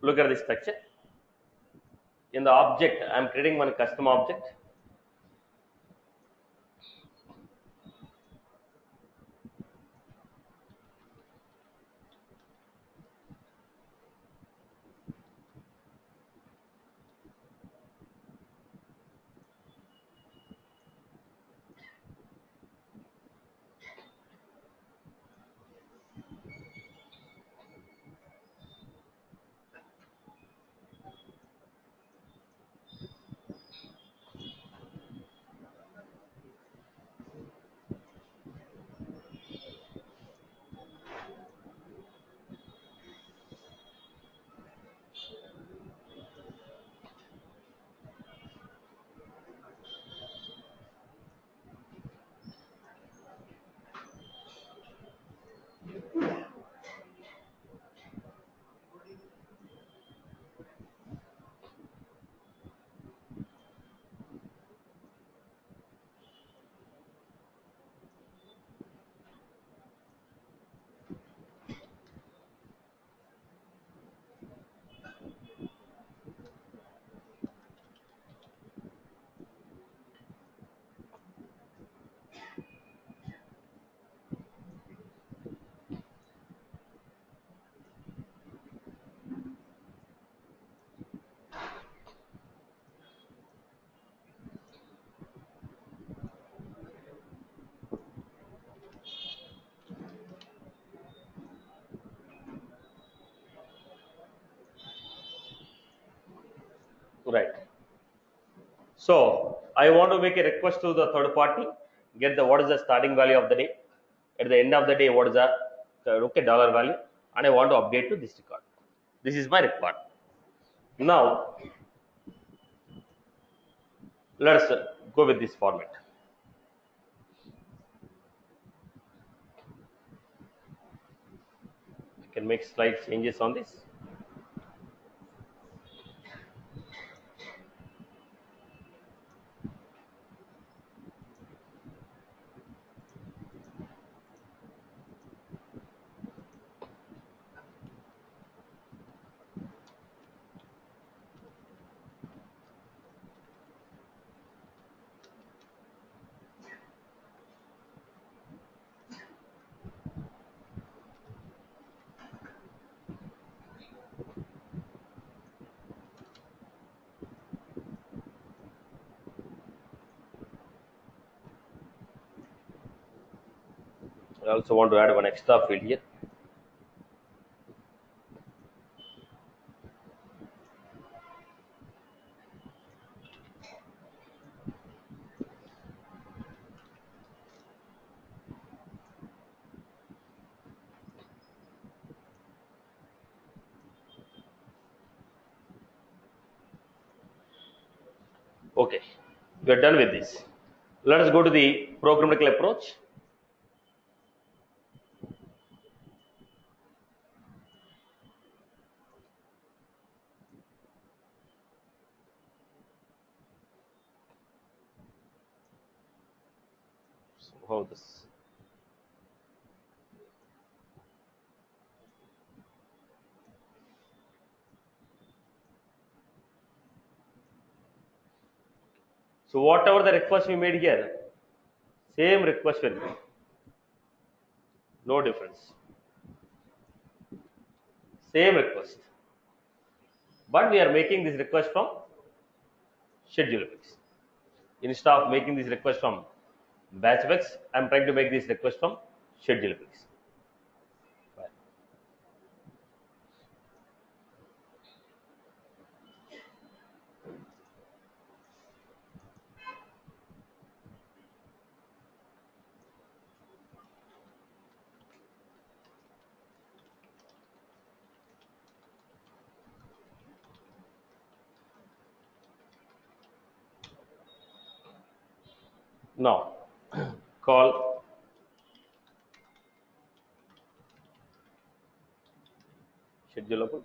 Look at this structure. In the object, I am creating one custom object. Right. So I want to make a request to the third party, get the what is the starting value of the day, at the end of the day what is the okay dollar value, and I want to update to this record. This is my record. Now let's go with this format. I can make slight changes on this. I also want to add one extra field here. Okay, we are done with this. Let us go to the programmatical approach. So how this? So whatever the request we made here, same request will be, no difference. Same request, but we are making this request from ScheduleFX. Instead of making this request from BatchFX, I am trying to make this request from ScheduleFX. Now, call schedulable.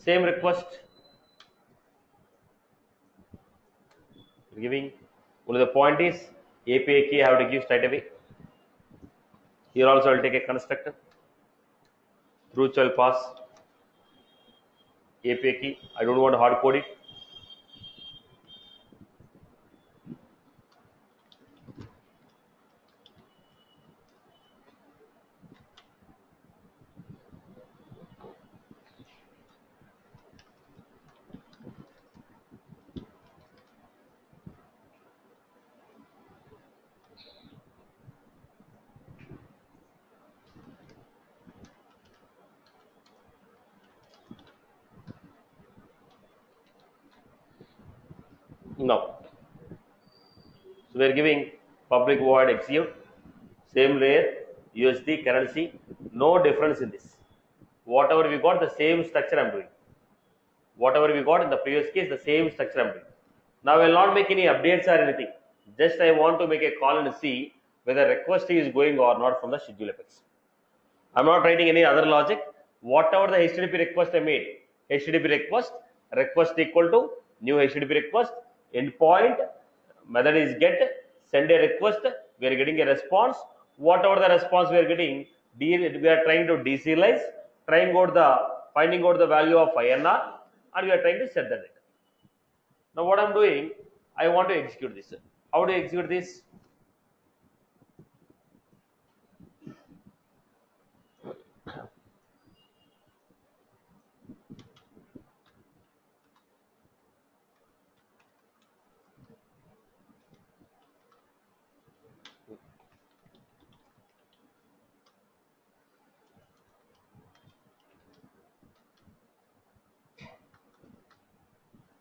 Same request, giving. Only the point is API key I have to give straight away. Here also I will take a constructor. Through shall pass API key. I don't want to hard code it. No. So we are giving public void execute, same layer, USD, currency, no difference in this. Whatever we got, the same structure I am doing. Whatever we got in the previous case, the same structure I am doing. Now I will not make any updates or anything. Just I want to make a call and see whether request is going or not from the schedule apex. I am not writing any other logic. Whatever the HTTP request I made, HTTP request equal to new HTTP request, endpoint, method is get, send a request, we are getting a response. Whatever the response we are getting, we are trying to deserialize, finding out the value of INR, and we are trying to set the data. Now what I am doing, I want to execute this. How do you execute this?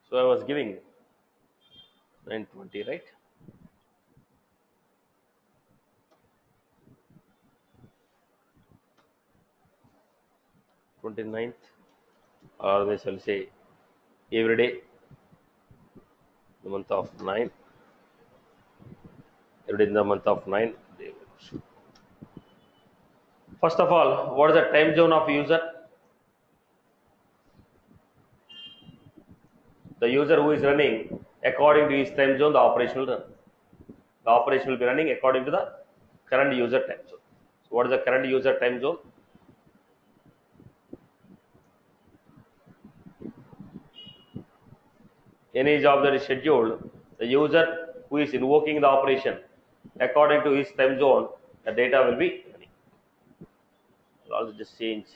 So I was giving 920, right? Twenty-ninth, or always I will say every day, the month of 9, every day in the month of 9. First of all, what is the time zone of user? The user who is running according to his time zone, the operation will run. The operation will be running according to the current user time zone. So what is the current user time zone? Any job that is scheduled, the user who is invoking the operation according to his time zone, the data will be running. I'll also just change.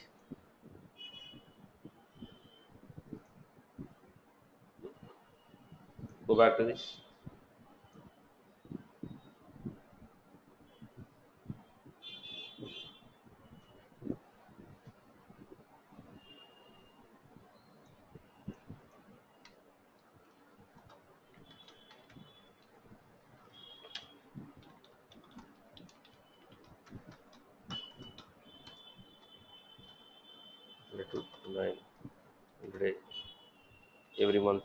Go back to this. Every month.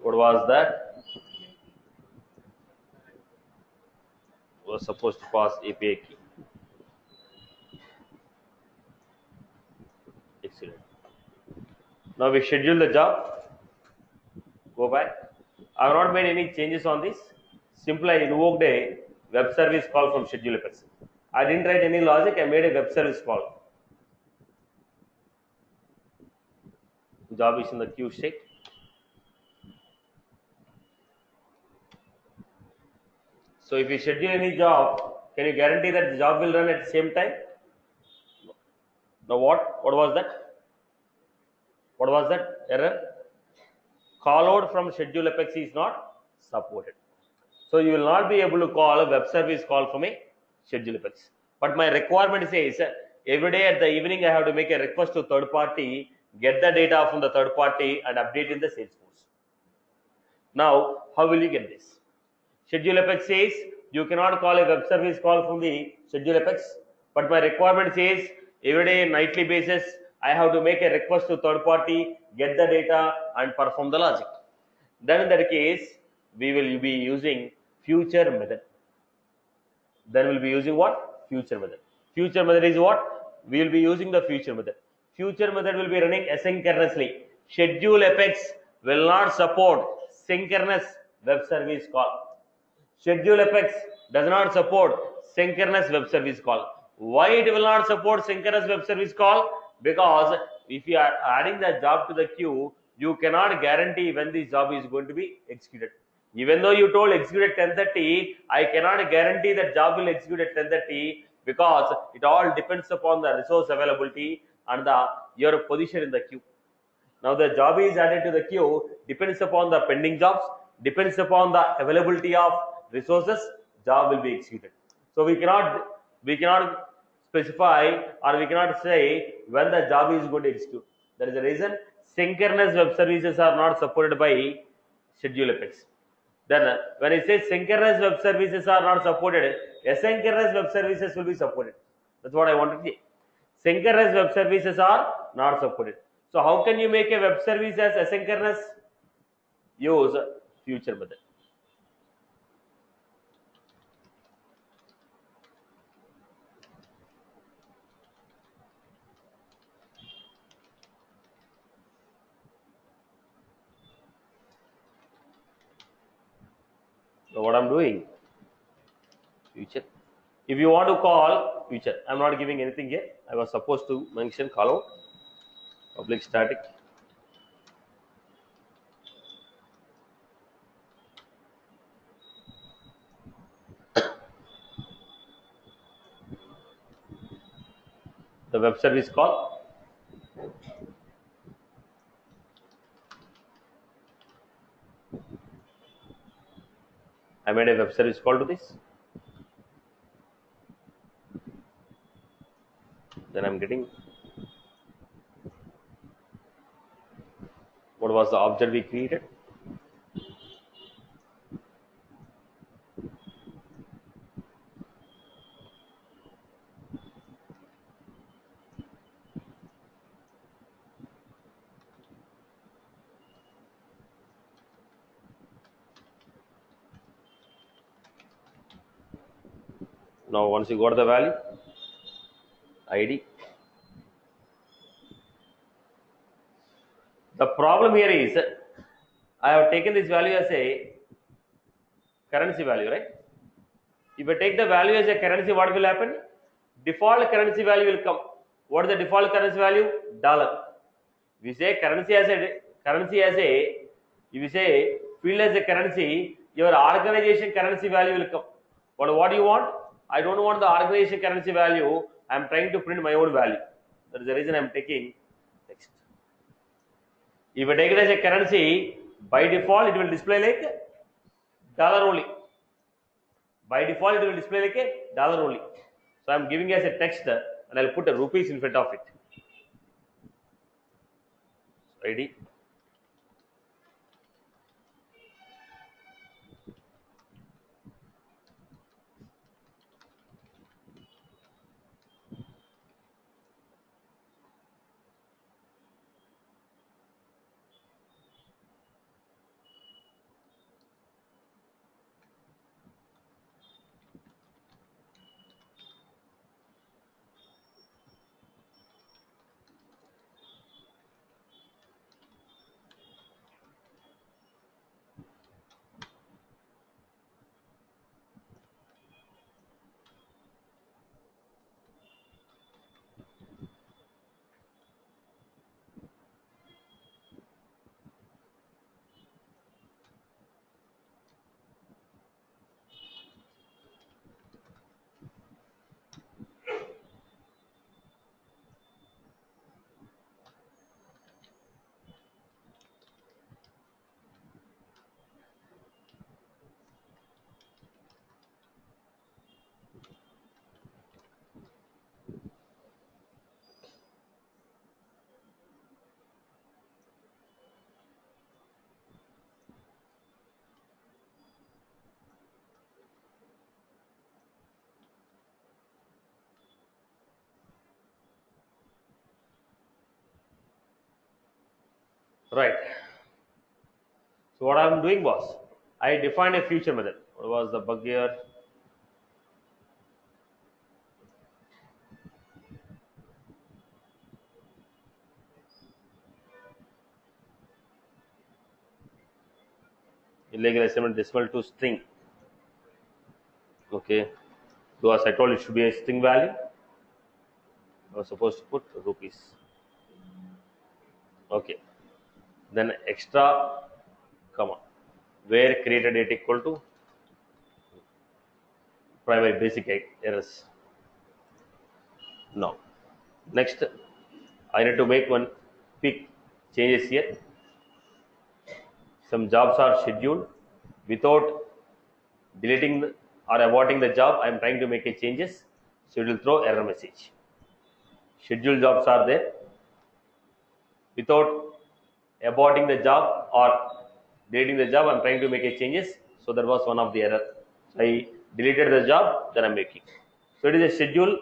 What was that? Was supposed to pass API key. Excellent. Now we schedule the job. Go back. I have not made any changes on this. Simply I invoked a web service call from schedule apex. I didn't write any logic. I made a web service call. Job is in the queue state. So if you schedule any job, can you guarantee that the job will run at the same time? Now what? What was that? What was that error? Call out from schedule apex is not supported. So you will not be able to call a web service call from a schedule apex. But my requirement says every day at the evening I have to make a request to third party, get the data from the third party and update in the Salesforce. Now, how will you get this? Schedule Apex says you cannot call a web service call from the Schedule Apex, but my requirement says every day, nightly basis, I have to make a request to third party, get the data and perform the logic. Then in that case, we will be using future method. Then we'll be using what? Future method. Future method is what? We will be using the future method. Future method will be running asynchronously. Schedule Apex will not support synchronous web service call. Schedule Apex does not support synchronous web service call. Why it will not support synchronous web service call? Because if you are adding the job to the queue, you cannot guarantee when this job is going to be executed. Even though you told execute at 10:30, I cannot guarantee that job will execute at 10:30 because it all depends upon the resource availability and your position in the queue. Now the job is added to the queue, depends upon the pending jobs, depends upon the availability of resources, job will be executed. So we cannot specify or we cannot say when the job is going to execute. That is the reason synchronous web services are not supported by Schedule Apex. Then when it says synchronous web services are not supported, asynchronous web services will be supported. That's what I wanted to say. Synchronous web services are not supported. So how can you make a web service as asynchronous? Use future method. So what I'm doing, future. If you want to call future, I'm not giving anything here. I was supposed to mention callout, public static. The web service call. I made a web service call to this. Then I'm getting what was the object we created. Now once you got the value, ID. The problem here is I have taken this value as a currency value, right? If I take the value as a currency, what will happen? Default currency value will come. What is the default currency value? Dollar. If you say currency as a, if you say field as a currency, your organization currency value will come. But what do you want? I don't want the organization currency value. I am trying to print my own value. That is the reason I am taking text. If I take it as a currency, by default it will display like dollar only. By default it will display like a dollar only. So I am giving as a text and I will put a rupees in front of it. ID. Right. So what I am doing was I defined a future method. What was the bug here? Illegal assignment decimal to string. Okay. So as I told, it should be a string value. I was supposed to put rupees. Okay. Then extra comma where created date equal to primary basic errors. Now, next I need to make one quick changes here. Some jobs are scheduled without deleting or aborting the job. I am trying to make a changes, so it will throw error message. Scheduled jobs are there without aborting the job or deleting the job. I am trying to make a changes, so that was one of the error. So I deleted the job, then I am making. So it is a schedule.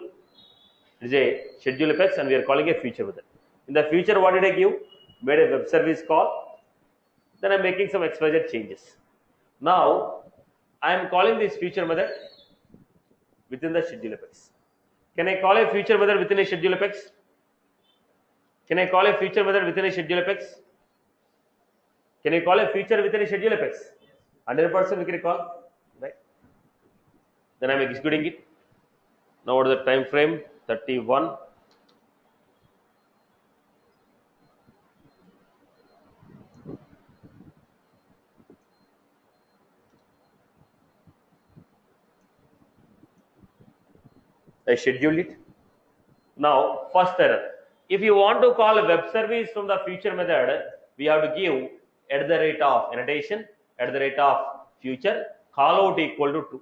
It is a schedule effects, and we are calling a future method. In the future, what did I give? Made a web service call. Then I am making some XYZ changes. Now I am calling this future method within the schedule apex. Can I call a future method within a schedule apex? Can I call a future method within a schedule apex? Can you call a feature within a schedule apex? 100% we can call, right? Then I am executing it. Now what is the time frame? 31. I schedule it. Now first error. If you want to call a web service from the future method, we have to give at the rate of annotation, at the rate of future, call out equal to true.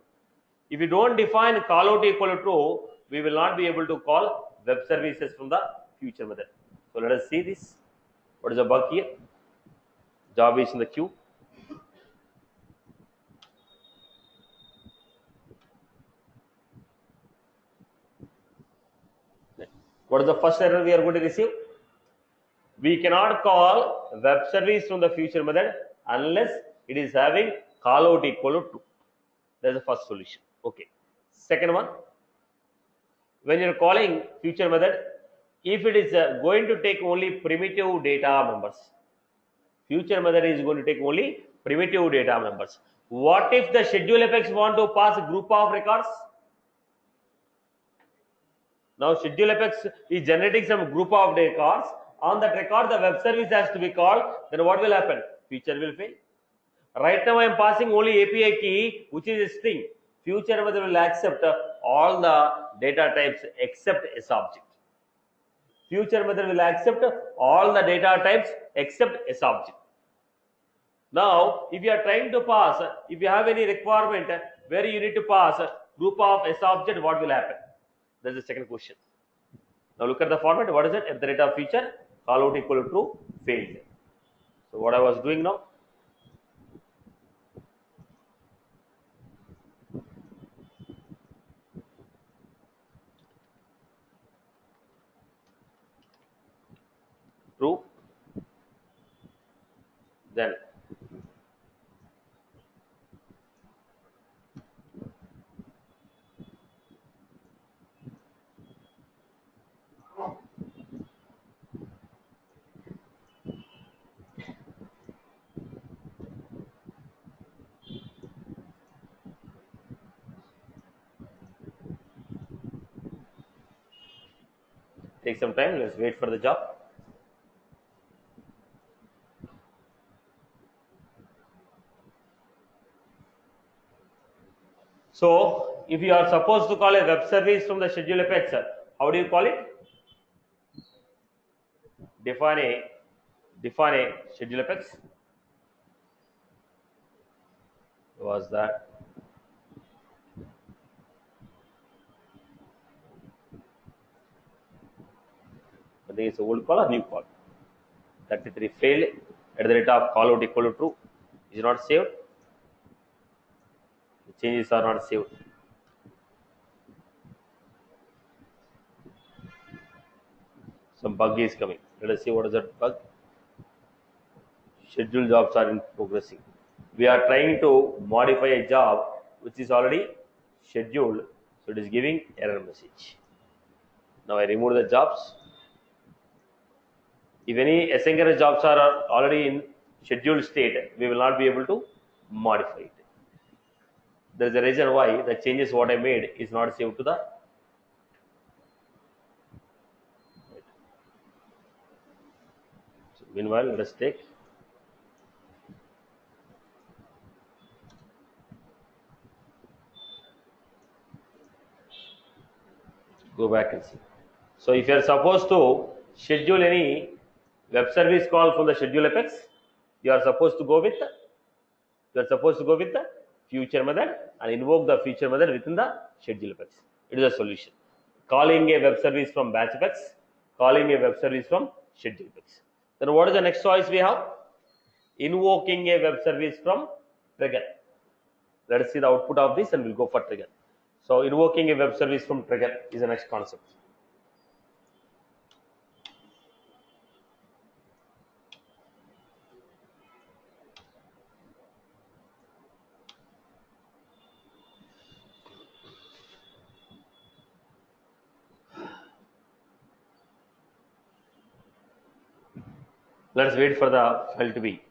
If you don't define call out equal to true, we will not be able to call web services from the future method. So let us see this. What is the bug here? Job is in the queue. What is the first error we are going to receive? We cannot call web service from the future method unless it is having call out equal to true. That is the first solution. Okay. Second one, when you are calling future method, if it is going to take only primitive data members, future method is going to take only primitive data members. What if the schedule apex want to pass a group of records? Now schedule apex is generating some group of records. On that record, the web service has to be called. Then what will happen? Future will fail. Right now I am passing only API key, which is a string. Future method will accept all the data types except S object. Future method will accept all the data types except S object. Now, if you are trying to pass, if you have any requirement where you need to pass group of S object, what will happen? That is the second question. Now look at the format. What is it? At the rate of feature, call out equal to true, failed. So what I was doing now? True. Then take some time. Let's wait for the job. So, if you are supposed to call a web service from the schedule apex, how do you call it? Define a schedule apex. Was that? I think it's a old call or new call. 33 failed. At the rate of call out equal to true. Is not saved. The changes are not saved. Some bug is coming. Let us see what is that bug. scheduled jobs are in progressing. We are trying to modify a job which is already scheduled, so it is giving error message. Now I remove the jobs. If any asynchronous jobs are already in scheduled state, we will not be able to modify it. There is a reason why the changes what I made is not saved to the. So meanwhile, let us take. Go back and see. So if you are supposed to schedule any web service call from the schedule apex, you are supposed to go with the future method and invoke the future method within the schedule apex. It is a solution. Calling a web service from batch apex, calling a web service from schedule apex. Then what is the next choice we have? Invoking a web service from trigger. Let us see the output of this and we'll go for trigger. So invoking a web service from trigger is the next concept. Let us wait for the file to be.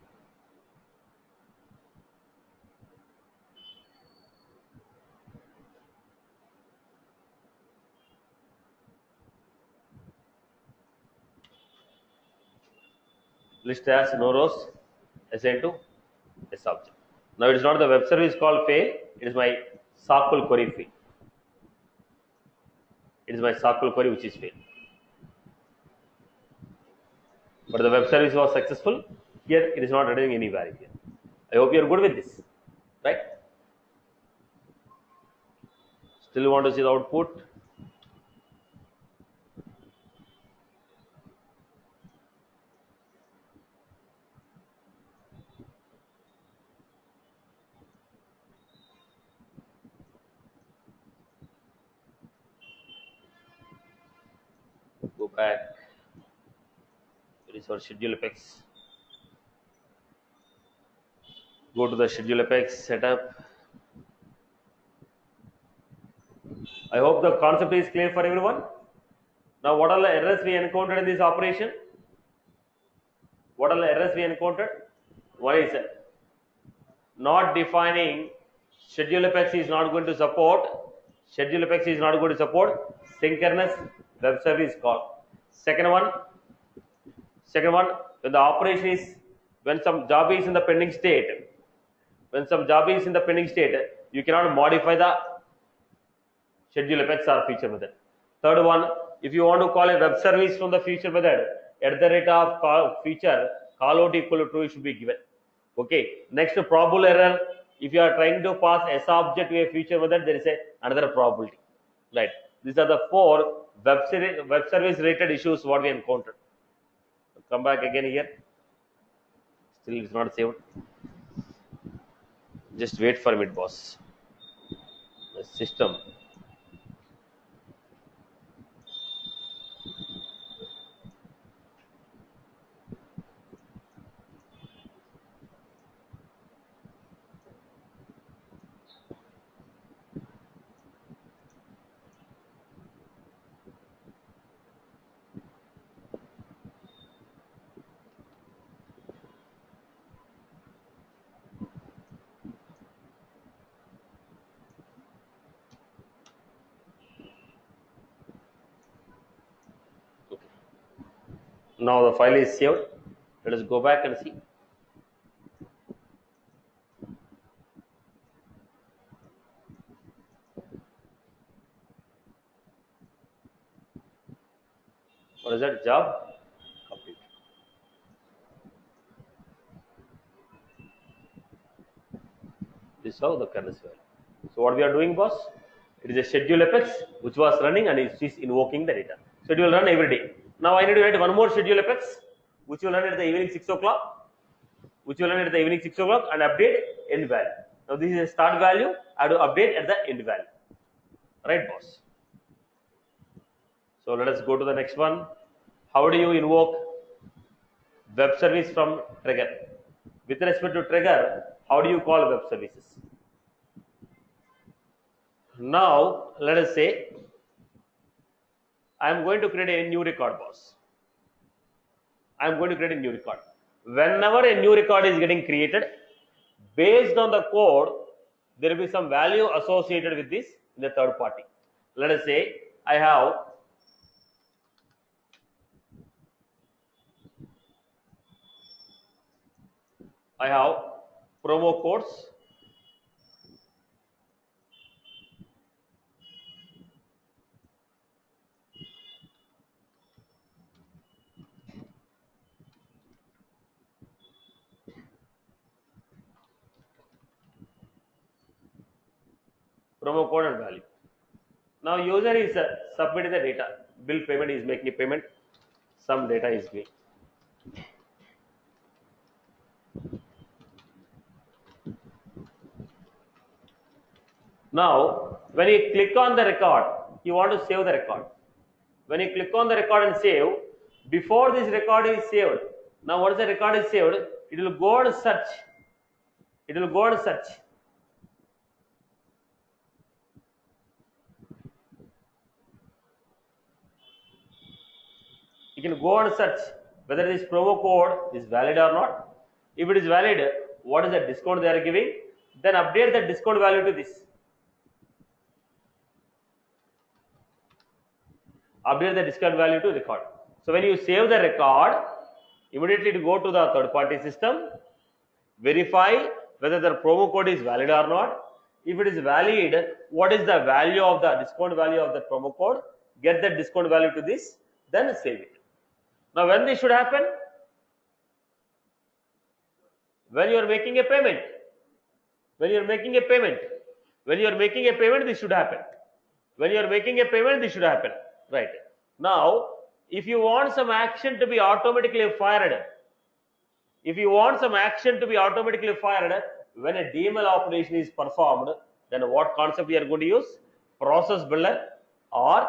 List as no rows assigned to S object. Now it is not the web service call fail, it is my SQL query fail. It is my SQL query which is failed. But the web service was successful. Here it is not returning any value here. I hope you are good with this, right? Still want to see the output? Go back. It is our schedule apex. Go to the schedule apex setup. I hope the concept is clear for everyone. Now what are the errors we encountered in this operation? What are the errors we encountered? One is not defining schedule apex is not going to support. Schedule apex is not going to support synchronous web service call. Second one, when the operation is, when some job is in the pending state, you cannot modify the schedule apex or feature method. Third one, if you want to call a web service from the feature method, at the rate of call feature, call out equal to true should be given. Okay. Next, probable error. If you are trying to pass S object to a feature method, there is another probability. Right. These are the four web service related issues what we encountered. Come back again here. Still it's not saved. Just wait for it, boss. The system. Now the file is saved. Let us go back and see. What is that? Job complete. This is how the kernel is value. So what we are doing, boss? It is a schedule apex which was running and it is invoking the data. So it will run every day. Now I need to write one more schedule apex which will run at the evening 6 o'clock, and update end value. Now this is a start value. I have to update at the end value. Right, boss? So let us go to the next one. How do you invoke web service from trigger? With respect to trigger, how do you call web services? Now, let us say I am going to create a new record, boss. I am going to create a new record. Whenever a new record is getting created, based on the code, there will be some value associated with this in the third party. Let us say I have promo codes. Promo code and value. Now user is submitting the data. Bill payment is making a payment. Some data is being. Now, when you click on the record, you want to save the record. When you click on the record and save, before this record is saved, now once the record is saved, it will go and search. It will go and search. You can go and search whether this promo code is valid or not. If it is valid, what is the discount they are giving? Then update the discount value to this. Update the discount value to record. So when you save the record, immediately to go to the third party system, verify whether the promo code is valid or not. If it is valid, what is the value of the discount value of the promo code? Get the discount value to this, then save it. Now when this should happen? When you are making a payment. When you are making a payment. When you are making a payment, this should happen. When you are making a payment, this should happen. Right. Now, if you want some action to be automatically fired, when a DML operation is performed, then what concept we are going to use? Process builder, or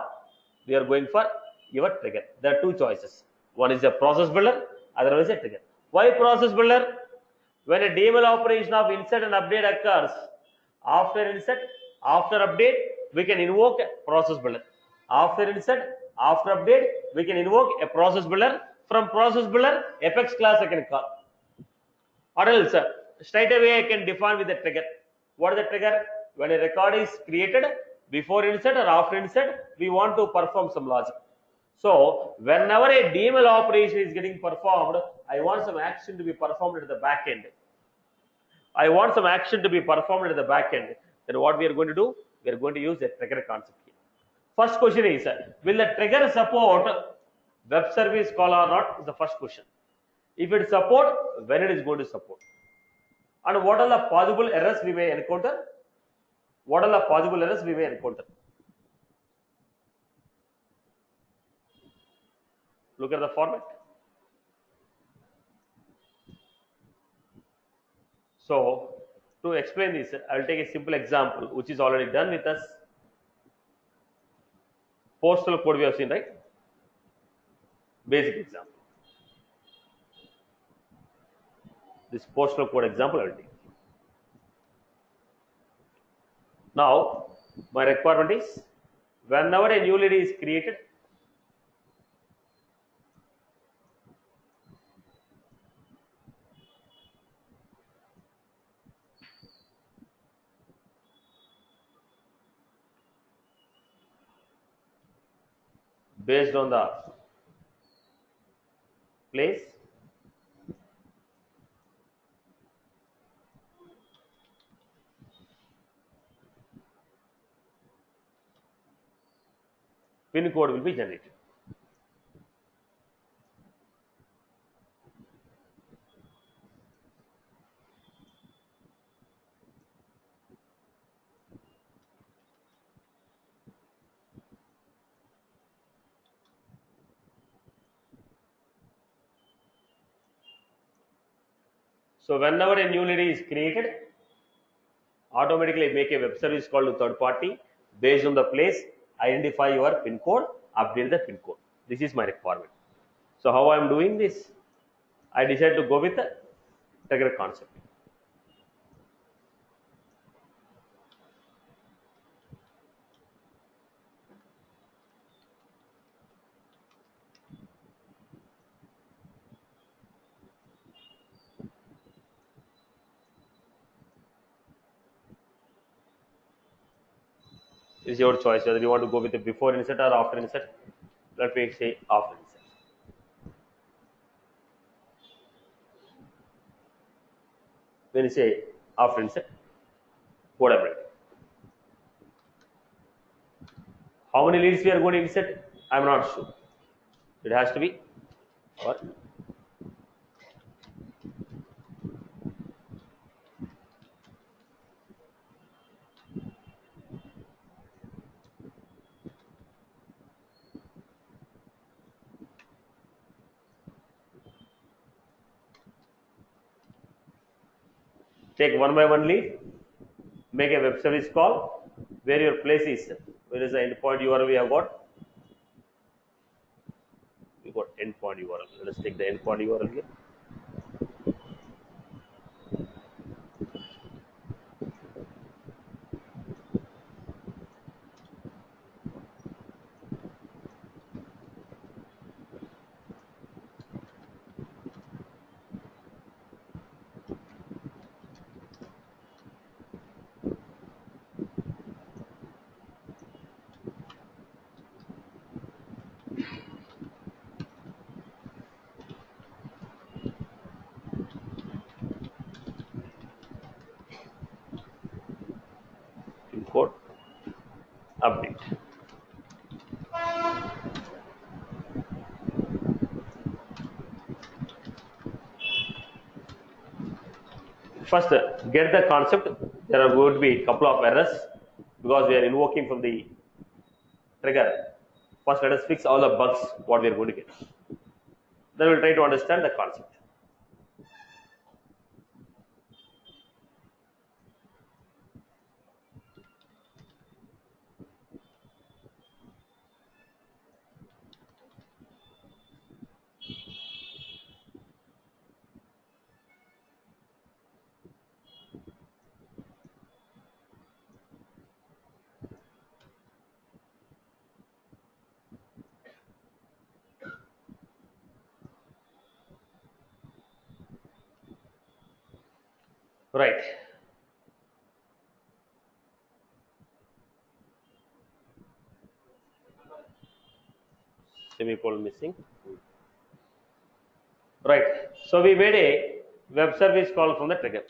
we are going for your trigger. There are two choices. One is a process builder, other is a trigger. Why process builder? When a DML operation of insert and update occurs, after insert, after update, we can invoke a process builder. After insert, after update, we can invoke a process builder. From process builder, Apex class I can call. Or else, straight away I can define with the trigger. What is the trigger? When a record is created, before insert or after insert, we want to perform some logic. So, whenever a DML operation is getting performed, I want some action to be performed at the back end. Then what we are going to do? We are going to use a trigger concept here. First question is, will the trigger support web service call or not? Is the first question. If it support, when it is going to support? And what are the possible errors we may encounter? Look at the format. So, to explain this, I will take a simple example which is already done with us. Postal code we have seen, right? Basic example. This postal code example I will take. Now, my requirement is, whenever a new lead is created, based on the place, pin code will be generated. So whenever a new lead is created, automatically make a web service call to third party. Based on the place, identify your pin code, update the pin code. This is my requirement. So how I am doing this? I decided to go with trigger concept. Is your choice whether you want to go with the before insert or after insert. Let me say after insert. When you say after insert, whatever. How many leads we are going to insert? I am not sure. It has to be or take one by one lead, make a web service call where your place is. Where is the endpoint URL we have got? We got endpoint URL. Let us take the endpoint URL here. Import update. First, get the concept. There are going to be a couple of errors because we are invoking from the trigger. First, let us fix all the bugs what we are going to get. Then we'll try to understand the concept. Right. Semicolon missing. Right. So we made a web service call from the trigger.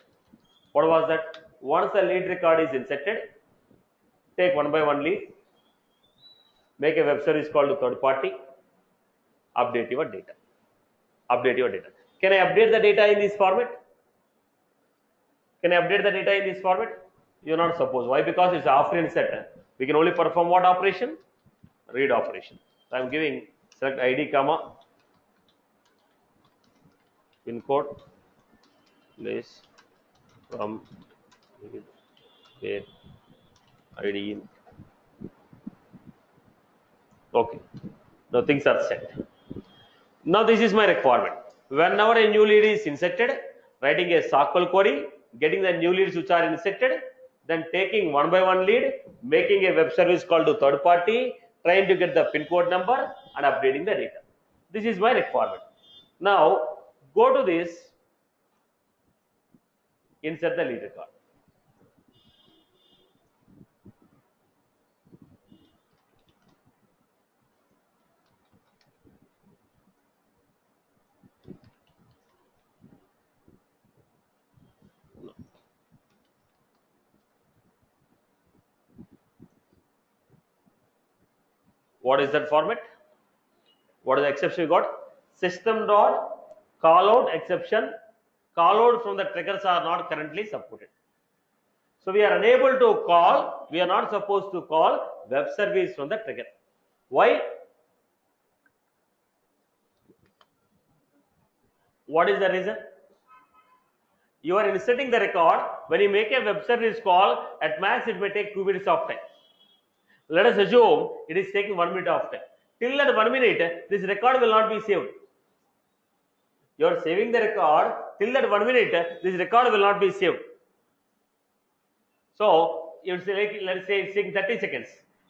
What was that? Once the lead record is inserted, take one by one lead, make a web service call to third party, update your data. Update your data. Can I update the data in this format? Can I update the data in this format? You're not supposed. Why? Because it's after insert. We can only perform what operation? Read operation. So I'm giving select ID comma pin code place from where ID in. Okay. Now things are set. Now this is my requirement. Whenever a new lead is inserted, writing a SQL query, getting the new leads which are inserted, then taking one by one lead, making a web service call to third party, trying to get the pin code number and updating the data. This is my requirement. Now go to this, insert the lead record. What is that format? What is the exception we got? System dot call out exception. Call out from the triggers are not currently supported. So we are unable to call. We are not supposed to call web service from the trigger. Why? What is the reason? You are inserting the record. When you make a web service call, at max it may take 2 minutes of time. Let us assume it is taking 1 minute of time. Till that 1 minute, this record will not be saved. You are saving the record till that 1 minute. This record will not be saved. So you say, like, let's say it's taking 30 seconds.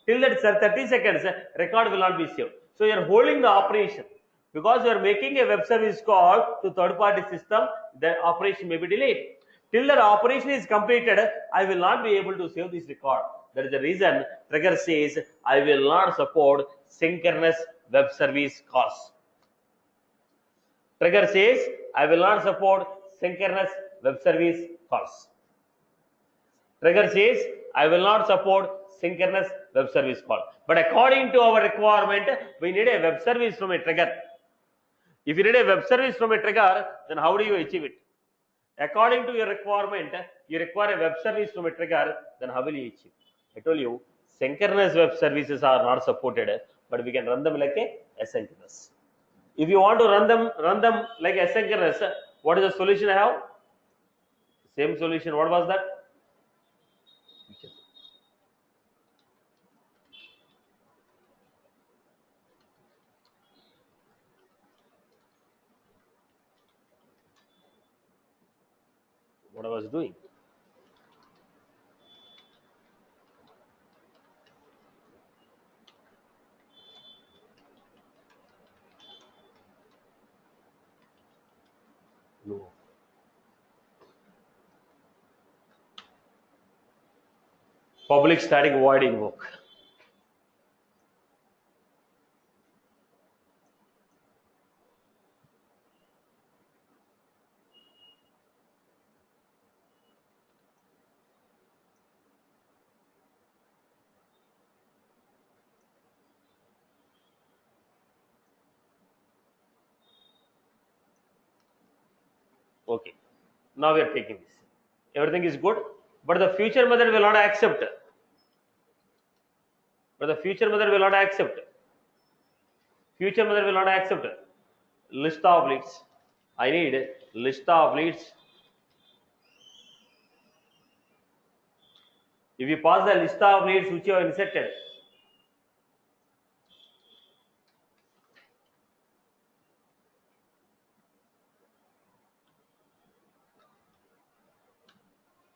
Till that 30 seconds, record will not be saved. So you are holding the operation because you are making a web service call to third-party system. The operation may be delayed. Till that operation is completed, I will not be able to save this record. That is the reason Trigger says I will not support synchronous web service calls. Trigger says I will not support synchronous web service calls. Trigger says I will not support synchronous web service call. But according to our requirement, we need a web service from a trigger. If you need a web service from a trigger, then how do you achieve it? According to your requirement, you require a web service from a trigger, then how will you achieve? I told you, synchronous web services are not supported, but we can run them like a asynchronous. If you want to run them like asynchronous, what is the solution I have? Same solution. What was that? What I was doing. No. Public static void invoke. Okay. Now we are taking this. Everything is good, but the future method will not accept. Future method will not accept list of leads. I need list of leads. If you pass the list of leads which you have inserted,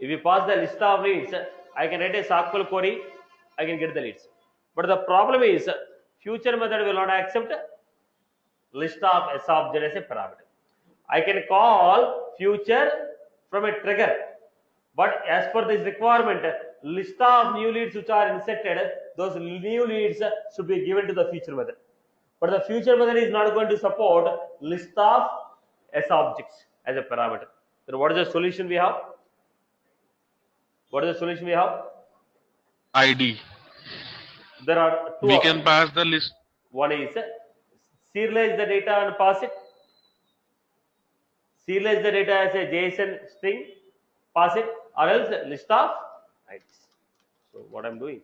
I can write a SQL query, I can get the leads. But the problem is, future method will not accept list of S of Z as a parameter. I can call future from a trigger, but as per this requirement, list of new leads which are inserted, those new leads should be given to the future method. But the future method is not going to support list of S objects as a parameter. Then what is the solution we have? ID. There are two. We can pass the list. One is serialize the data and pass it. Serialize the data as a JSON string, pass it, or else list of IDs. So what I'm doing,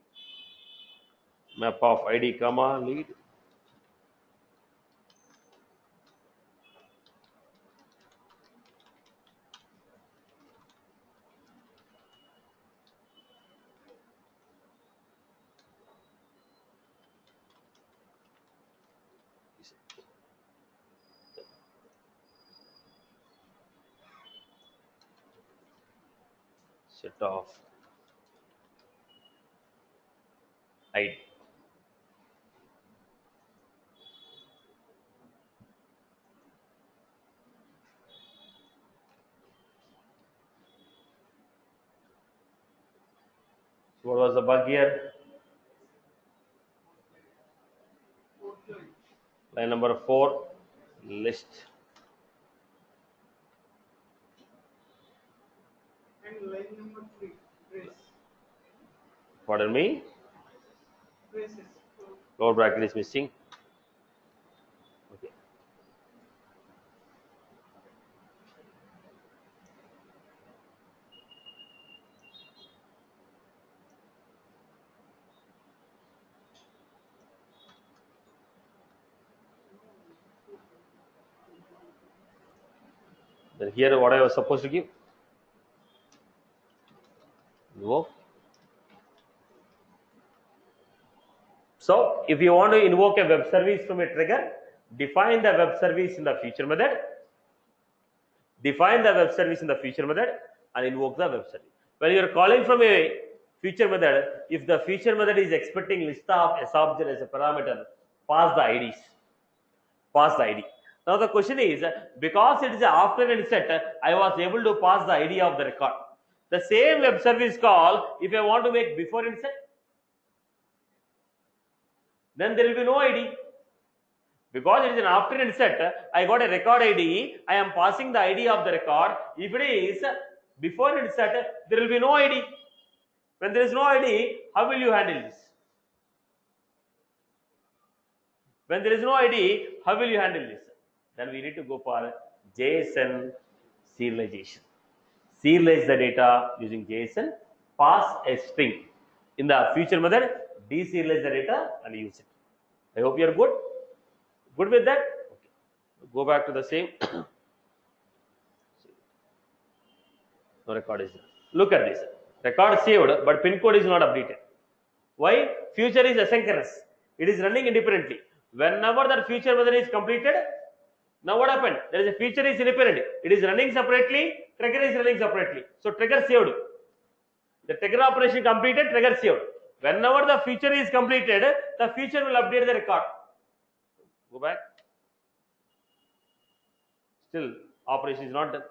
map of ID comma lead. Set of ID. So what was the bug here? Line number 4, list. And line number 3, trace. Pardon me? Traces. Lower bracket is missing. Okay. Then here what I was supposed to give? Invoke. So if you want to invoke a web service from a trigger, define the web service in the future method. define the web service in the feature method and invoke the web service. When you are calling from a feature method, if the feature method is expecting list of subject as a parameter, pass the IDs. Pass the ID. Now the question is, because it is after inset, I was able to pass the ID of the record. The same web service call, if I want to make before inset, then there will be no ID. Because it is an after inset, I got a record ID, I am passing the ID of the record. If it is before inset, there will be no ID. When there is no ID, how will you handle this? When there is no ID, how will you handle this? Then we need to go for JSON serialization. Serialize the data using JSON, pass a string. In the feature method, deserialize the data and use it. I hope you are good. Good with that? Okay. Go back to the same. No record is there. Look at this. Record saved, but pin code is not updated. Why? Future is asynchronous. It is running independently. Whenever that feature method is completed, now what happened? There is a feature is independent. It is running separately, trigger is running separately. So trigger saved. The trigger operation completed, trigger saved. Whenever the feature is completed, the feature will update the record. Go back. Still, operation is not done.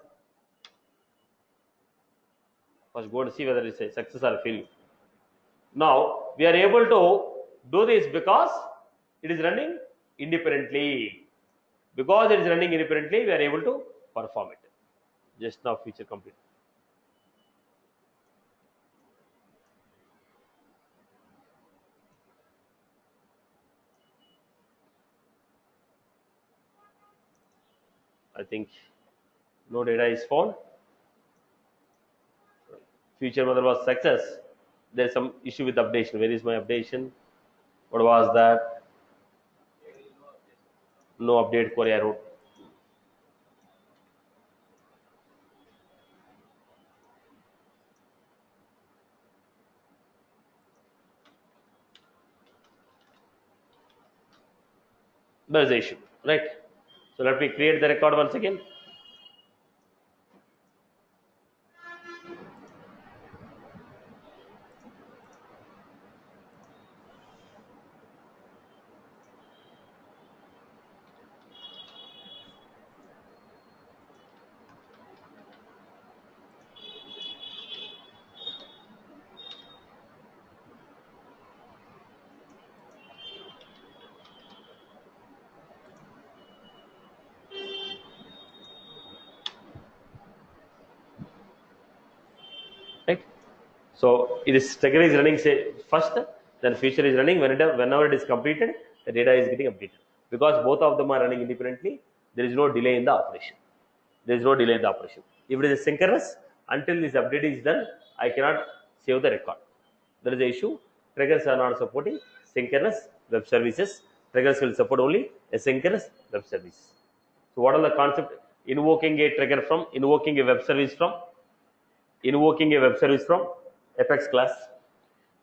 First, go and see whether it's a success or a failure. Now, we are able to do this because it is running independently. Because it is running independently, we are able to perform it. Just now, feature complete. I think no data is found. Feature method was success. There is some issue with updation. Where is my updation? What was that? No update query I wrote. There is the issue, right? So let me create the record once again. Right? So it is trigger is running say first, then feature is running. Whenever it is completed, the data is getting updated. Because both of them are running independently, there is no delay in the operation. There is no delay in the operation. If it is synchronous, until this update is done, I cannot save the record. There is the issue. Triggers are not supporting synchronous web services. Triggers will support only asynchronous web service. So what are the concept? Invoking a trigger from, invoking a web service from, invoking a web service from Apex class,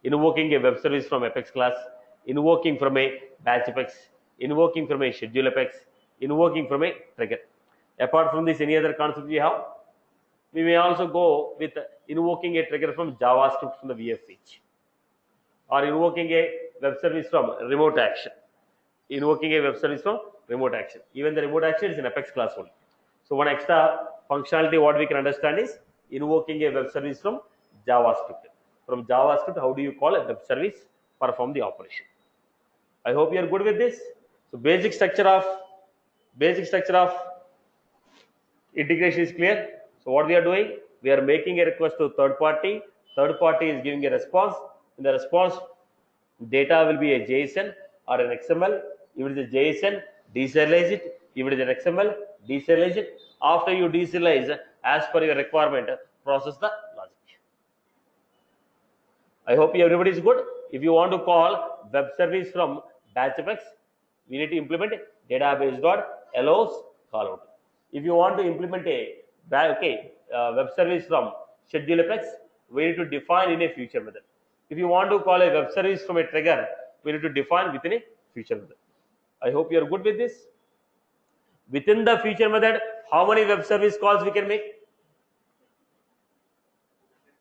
invoking a web service from Apex class, invoking from a batch Apex, invoking from a schedule Apex, invoking from a trigger. Apart from this, any other concept we have? We may also go with invoking a trigger from JavaScript from the VF page, or invoking a web service from remote action, invoking a web service from remote action. Even the remote action is in Apex class only. So one extra functionality what we can understand is invoking a web service from JavaScript. From JavaScript, how do you call a web service, perform the operation? I hope you are good with this. So basic structure of integration is clear. So what we are doing, we are making a request to third party. Third party is giving a response. In the response, data will be a JSON or an XML. If it is a JSON, deserialize it. If it is an XML, deserialize it. After you deserialize, as per your requirement, process the logic. I hope everybody is good. If you want to call web service from batch Apex, we need to implement database.allows callout. If you want to implement a web service from schedule Apex, we need to define in a feature method. If you want to call a web service from a trigger, we need to define within a feature method. I hope you are good with this. Within the feature method, how many web service calls we can make?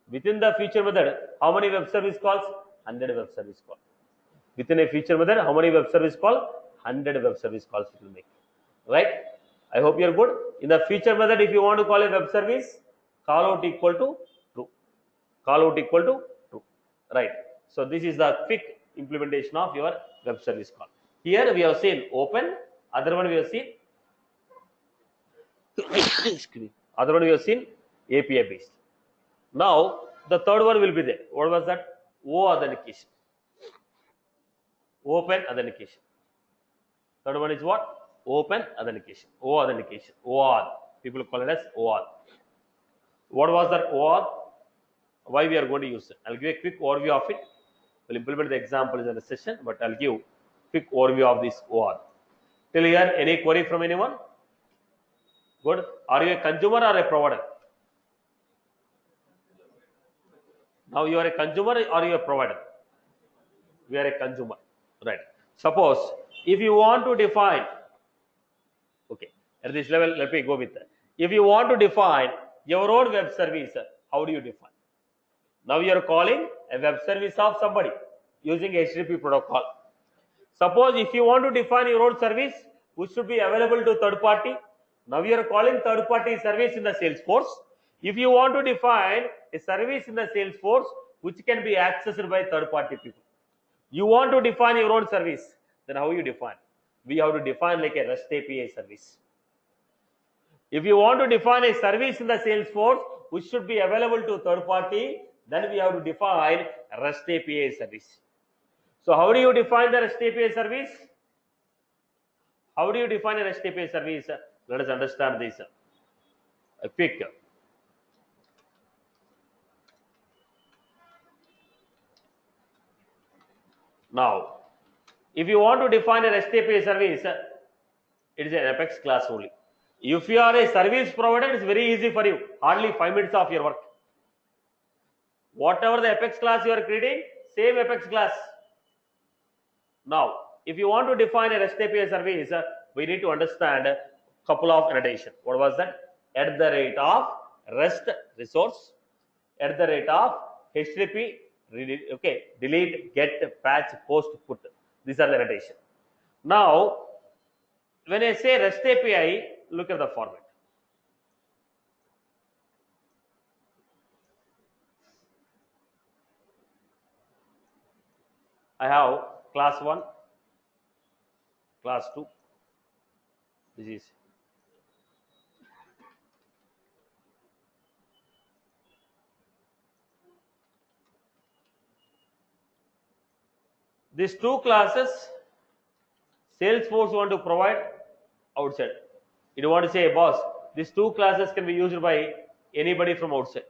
Within the feature method, how many web service calls? 100 web service calls. Within a feature method, how many web service calls? 100 web service calls it will make. Right? I hope you are good. In the feature method, if you want to call a web service, call out equal to true. Call out equal to true. Right. So this is the quick implementation of your web service call. Here we have seen open. Other one we have seen. Excuse me. Other one we have seen API based. Now the third one will be there. What was that? O authentication. Open authentication. Third one is what? Open authentication. O authentication. OAuth. People call it as OAuth. What was that OAuth? Why we are going to use it? I'll give a quick overview of it. We'll implement the examples in the session, but I'll give quick overview of this OAuth. Till here, any query from anyone? Good. Are you a consumer or a provider? Now you are a consumer or you are a provider? We are a consumer. Right. Suppose if you want to define, okay, at this level, let me go with that. If you want to define your own web service, how do you define? Now you are calling a web service of somebody using HTTP protocol. Suppose if you want to define your own service, which should be available to third party. Now you are calling third party service in the Salesforce. If you want to define a service in the Salesforce, which can be accessed by third party people. You want to define your own service, then how you define? We have to define like a REST API service. If you want to define a service in the Salesforce, which should be available to third party, then we have to define REST API service. So how do you define the REST API service? How do you define a REST API service? Let us understand this. A quick. Now, if you want to define a REST API service, it is an Apex class only. If you are a service provider, it is very easy for you. Hardly 5 minutes of your work. Whatever the Apex class you are creating, same Apex class. Now, if you want to define a REST API service, we need to understand a couple of annotation. What was that? At the rate of REST resource, at the rate of HTTP, okay, delete, get, patch, post, put. These are the annotation. Now, when I say REST API, look at the format. I have class 1, class 2. This is these two classes Salesforce want to provide outside. You don't want to say, boss, these two classes can be used by anybody from outside.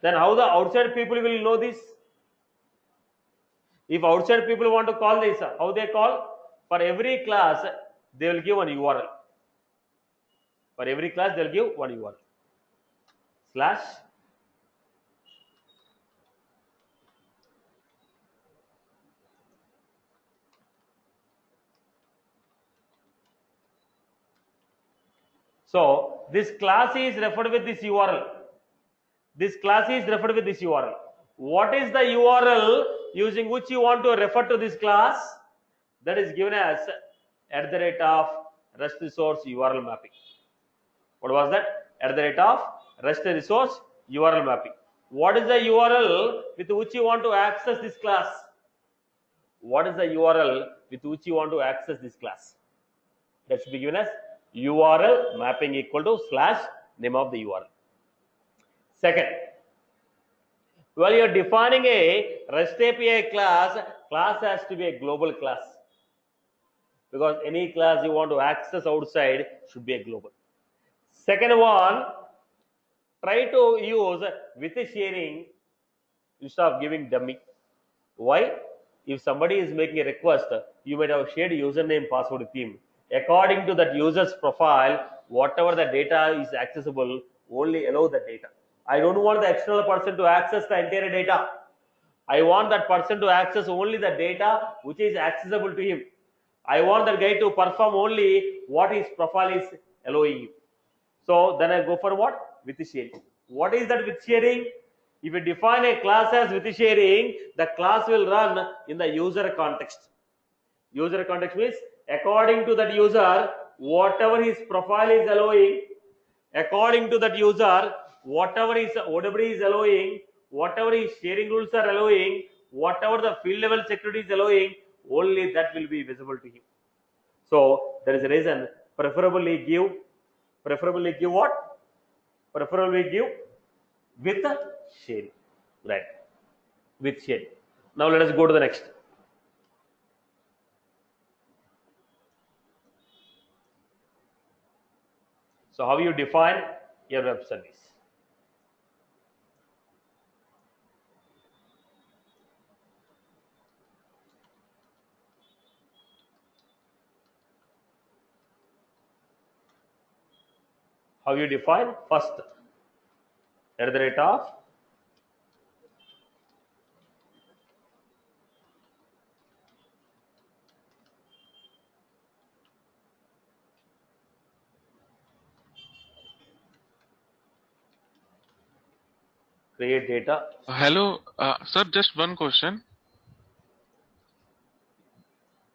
Then how the outside people will know this? If outside people want to call this, how they call? For every class, they will give one URL. For every class, they will give one URL. Slash so this class is referred with this URL. This class is referred with this URL. What is the URL using which you want to refer to this class? That is given as at the rate of REST resource URL mapping. What was that? At the rate of REST resource URL mapping. What is the URL with which you want to access this class? What is the URL with which you want to access this class? That should be given as URL mapping equal to slash name of the URL. Second, while you are defining a REST API class, class has to be a global class. Because any class you want to access outside should be a global. Second one, try to use with sharing instead of giving dummy. Why? If somebody is making a request, you might have shared username password with him. According to that user's profile, whatever the data is accessible, only allow the data. I don't want the external person to access the entire data. I want that person to access only the data which is accessible to him. I want that guy to perform only what his profile is allowing him. So then I go for what? With sharing. What is that with sharing? If you define a class as with sharing, the class will run in the user context. User context means according to that user, whatever his profile is allowing, according to that user, whatever his OWD is allowing, whatever his sharing rules are allowing, whatever the field level security is allowing, only that will be visible to him. So there is a reason preferably give what? Preferably give with sharing, right? With sharing. Now let us go to the next. So how you define your web service? How you define? First, at the rate of create data. Hello, sir. Just one question.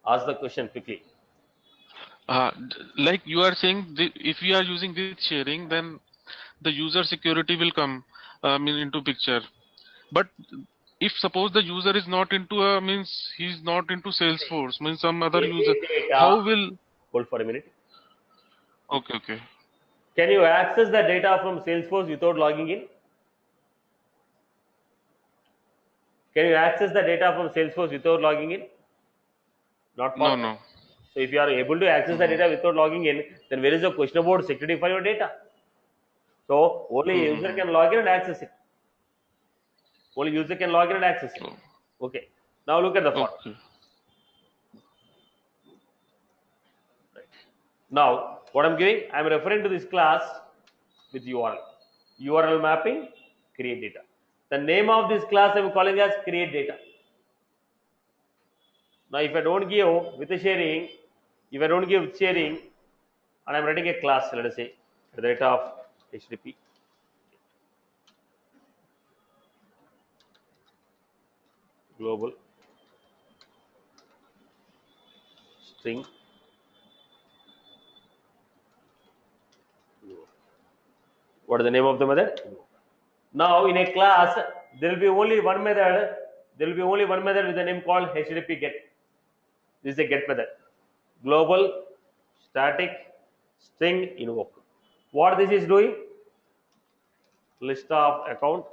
Ask the question quickly. Like you are saying, if we are using with sharing, then the user security will come into picture. But if suppose the user is not into means he's not into Salesforce, means some other user, Any data. how will? Hold for a minute. Okay, okay. Can you access the data from Salesforce without logging in? Can you access the data from Salesforce without logging in? Not No, possible. no. So if you are able to access the data without logging in, then where is the question about security for your data? So only user can log in and access it. Only user can log in and access it. Okay. Now look at the form. Okay. Now what I'm giving, I'm referring to this class with URL. URL mapping, create data. The name of this class I'm calling as create data. Now if I don't give with the sharing, if I don't give with sharing, and I'm writing a class, let us say, at the rate of HTTP. Global string. What is the name of the method? Now in a class, there will be only one method. There will be only one method with the name called HTTP get. This is a get method. Global static string invoke. What this is doing? List of account.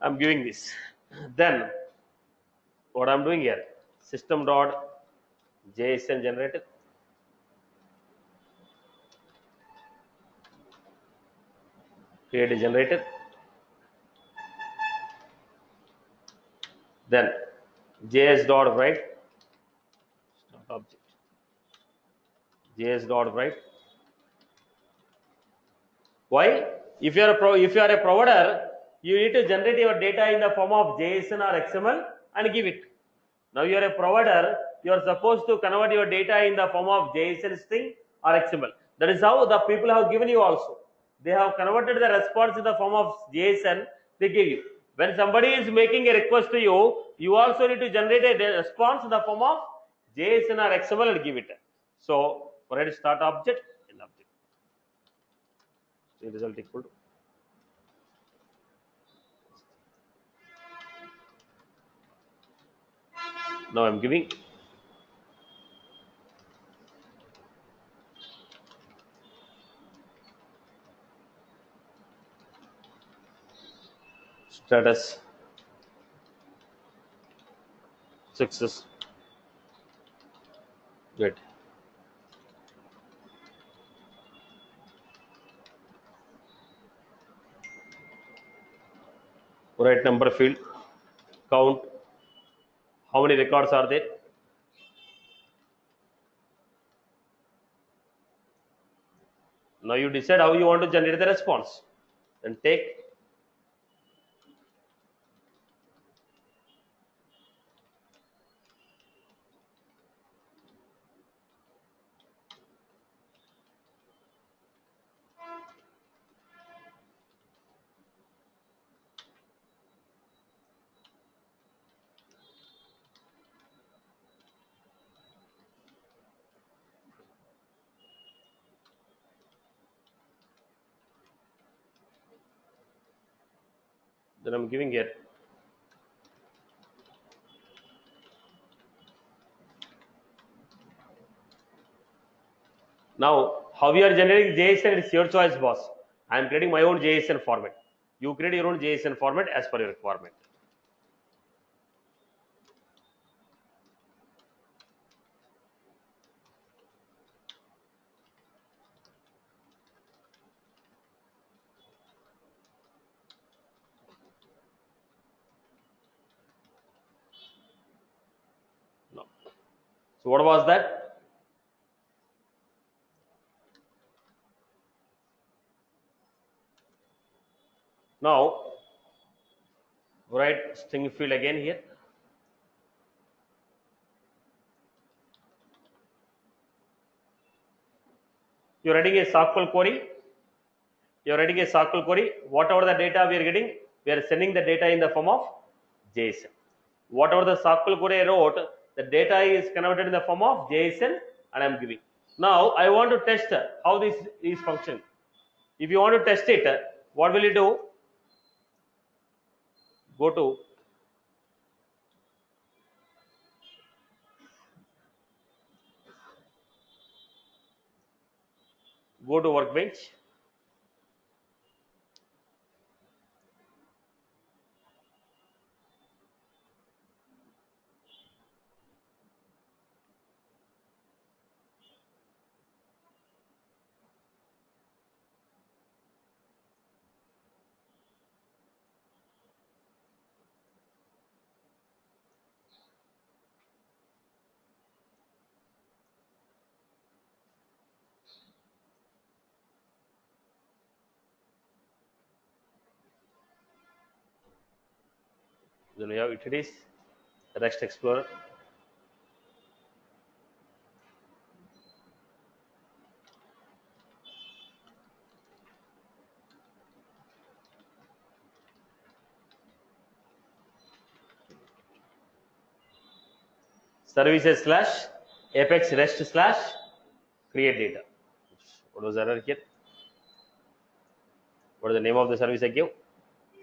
I'm giving this. Then what I'm doing here? System.json generator. Create a generator. Then js.write start object. js.write. Why? If you are a provider, you need to generate your data in the form of JSON or XML and give it. Now you are a provider, you are supposed to convert your data in the form of JSON string or XML. That is how the people have given you also. They have converted the response in the form of JSON, they give you. When somebody is making a request to you, you also need to generate a response in the form of JSON or XML and give it. So, write start object, end object. The result equal to. Now I'm giving status success. Good. Write number field, count, how many records are there? Now you decide how you want to generate the response. Then take then I'm giving it. Now, how you are generating JSON, it's your choice, boss. I am creating my own JSON format. You create your own JSON format as per your requirement. No. So what was that? Now, write string field again here. You're writing a SQL query. You're writing a SQL query. Whatever the data we are getting, we are sending the data in the form of JSON. Whatever the SQL query I wrote, the data is converted in the form of JSON, and I'm giving. Now I want to test how this is functioning. If you want to test it, what will you do? Go to workbench. Then we have utilities, REST Explorer. Services slash Apex REST slash create data. What was the error here? What is the name of the service I gave?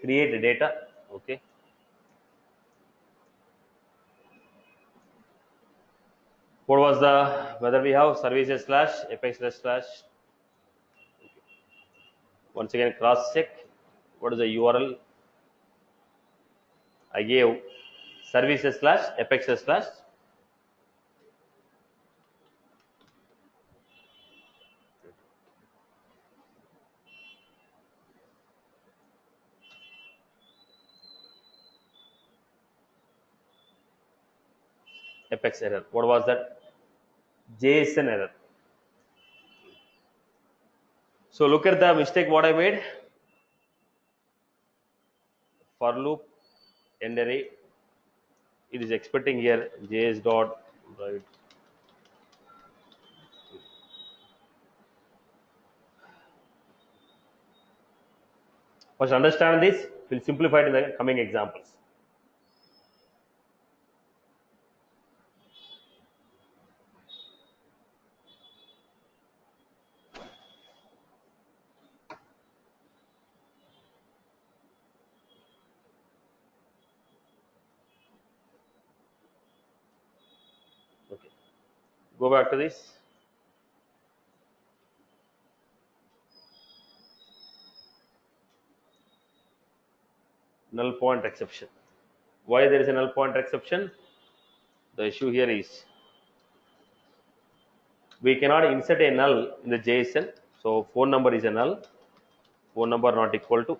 Create data. Okay. What was the, whether we have services slash Apex REST slash. Once again cross check. What is the URL? I gave services slash Apex REST slash Apex error. What was that? JSON error. So look at the mistake what I made. For loop end array. It is expecting here JS dot right. First understand this. We'll simplify it in the coming examples. Okay. Go back to this. Null pointer exception. Why there is a null pointer exception? The issue here is we cannot insert a null in the JSON. So phone number is a null. Phone number not equal to.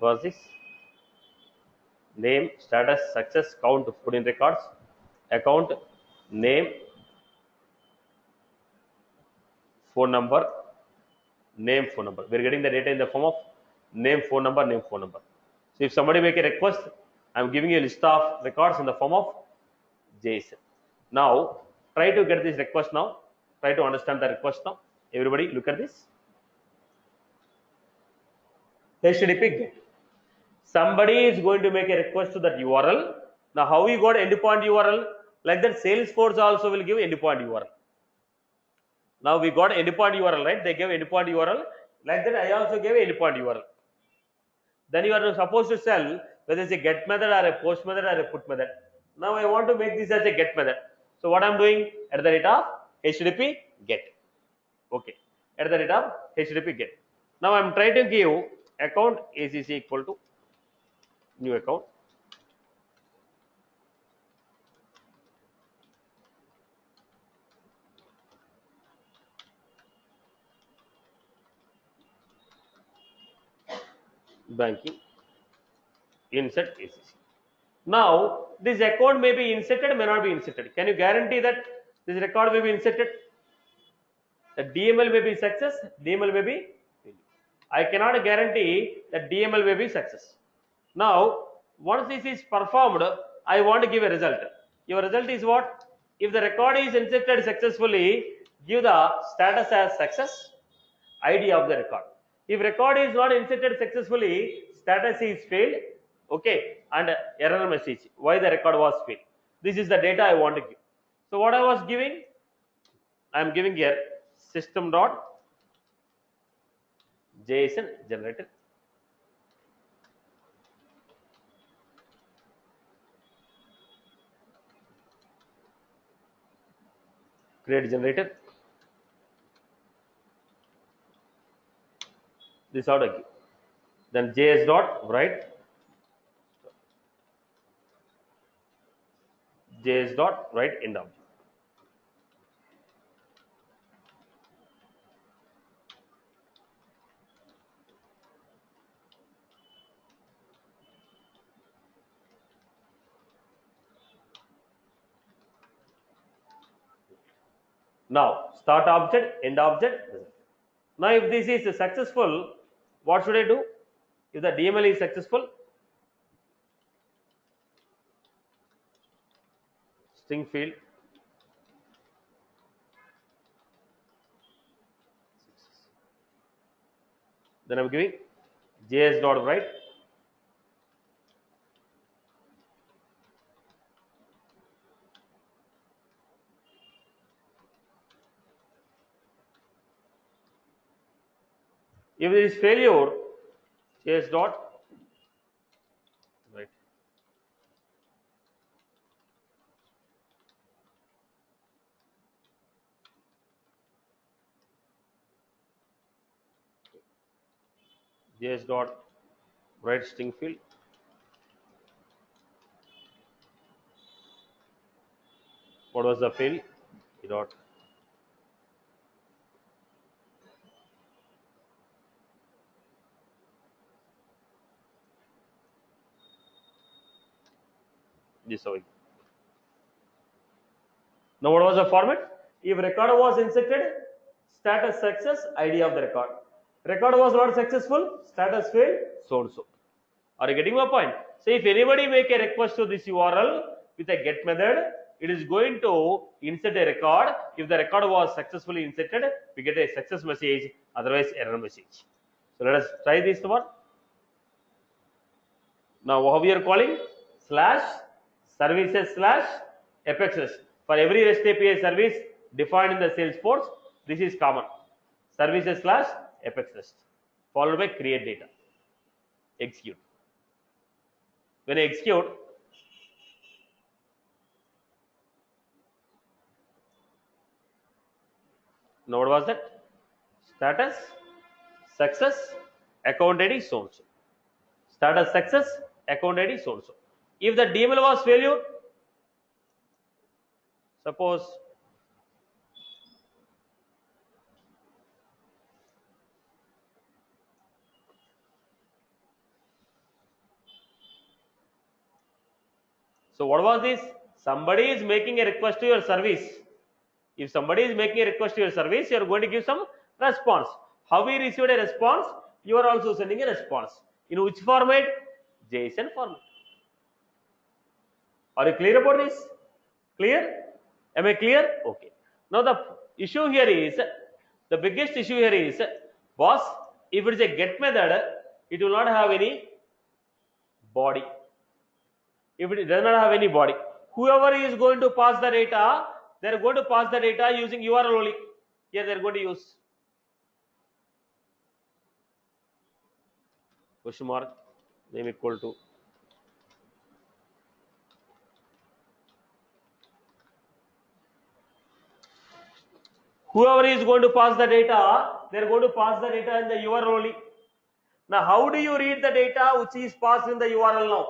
was this name, status, success, count, put in records, account, name, phone number, name, phone number. We are getting the data in the form of name, phone number, name, phone number. So if somebody make a request, I am giving you a list of records in the form of JSON. Now try to get this request now. Try to understand the request now. Everybody look at this. HTTP GET. Somebody is going to make a request to that URL. Now how you got endpoint URL? Like that Salesforce also will give endpoint URL. Now we got endpoint URL, right? They gave endpoint URL. Like that I also gave endpoint URL. Then you are supposed to tell whether it's a get method or a post method or a put method. Now I want to make this as a get method. So what I'm doing at the rate of HTTP get. Okay. At the rate of HTTP get. Now I'm trying to give account ACC equal to new account. Banking insert ACC. Now this account may be inserted, may not be inserted. Can you guarantee that this record may be inserted? The DML may be success, DML may be failure. I cannot guarantee that DML may be success. Now once this is performed, I want to give a result. Your result is what? If the record is inserted successfully, give the status as success, ID of the record. If record is not inserted successfully, status is failed, okay, and error message why the record was failed. This is the data I want to give. So what I was giving, I am giving here system dot JSON generated. Create generator. This how I give. Then JS dot write JS dot write end object. Now start object, end object, result. Now if this is successful, what should I do? If the DML is successful, string field then I'm giving JS dot write if there is failure, JS dot write JS dot write string field. What was the field? Dot this way. Now what was the format? If record was inserted, status success, ID of the record. Record was not successful, status failed, so and so. Are you getting my point? So if anybody make a request to this URL with a get method, it is going to insert a record. If the record was successfully inserted, we get a success message, otherwise error message. So let us try this one. Now how we are calling? Slash services slash FXS. For every REST API service defined in the Salesforce, this is common. Services slash FXS followed by create data. Execute. When I execute, now what was that? Status, success, account ID, so and so. Status success, account ID, so and so. If the DML was failure, suppose So what was this? Somebody is making a request to your service. If somebody is making a request to your service, you are going to give some response. How we received a response? You are also sending a response. In which format? JSON format. Are you clear about this? Clear? Am I clear? Okay. Now the issue here is, the biggest issue here is, boss, if it is a get method, it will not have any body. If it does not have any body, whoever is going to pass the data, they are going to pass the data using URL only. Here they are going to use question mark, name equal to whoever is going to pass the data, they are going to pass the data in the URL only. Now how do you read the data which is passed in the URL now?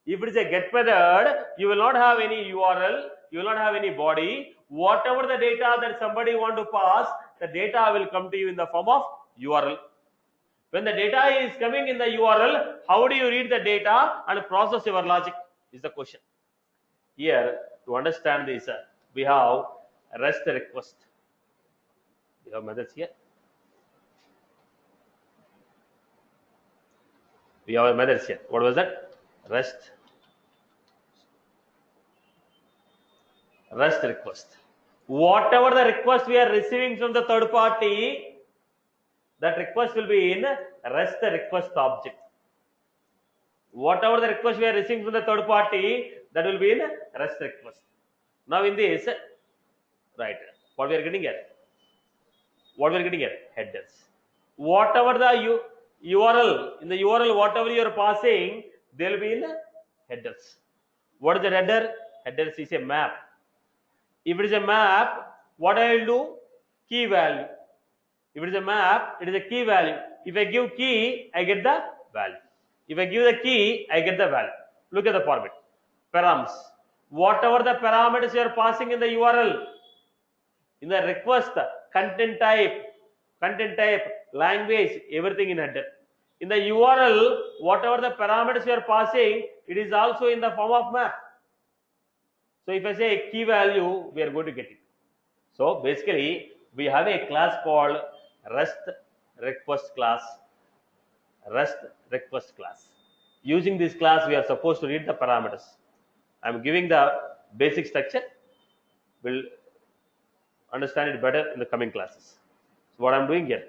If it is a get method, you will not have any URL, you will not have any body. Whatever the data that somebody want to pass, the data will come to you in the form of URL. When the data is coming in the URL, how do you read the data and process your logic is the question. Here, to understand this, we have REST request. We have methods here. We have methods here. What was that? REST request. Whatever the request we are receiving from the third party, that request will be in REST request object. Whatever the request we are receiving from the third party, that will be in REST request. Now in this, right, what we are getting here? What we are getting here? Headers. Whatever the URL, in the URL, whatever you are passing, they will be in headers. What is the header? Headers is a map. If it is a map, what I will do? Key value. If it is a map, it is a key value. If I give key, I get the value. If I give the key, I get the value. Look at the format. Params. Whatever the parameters you are passing in the URL, in the request, content type, language, everything in header. In the URL, whatever the parameters you are passing, it is also in the form of map. So if I say key value, we are going to get it. So basically, we have a class called REST request class. REST request class. Using this class, we are supposed to read the parameters. I am giving the basic structure. We'll understand it better in the coming classes. So what I am doing here,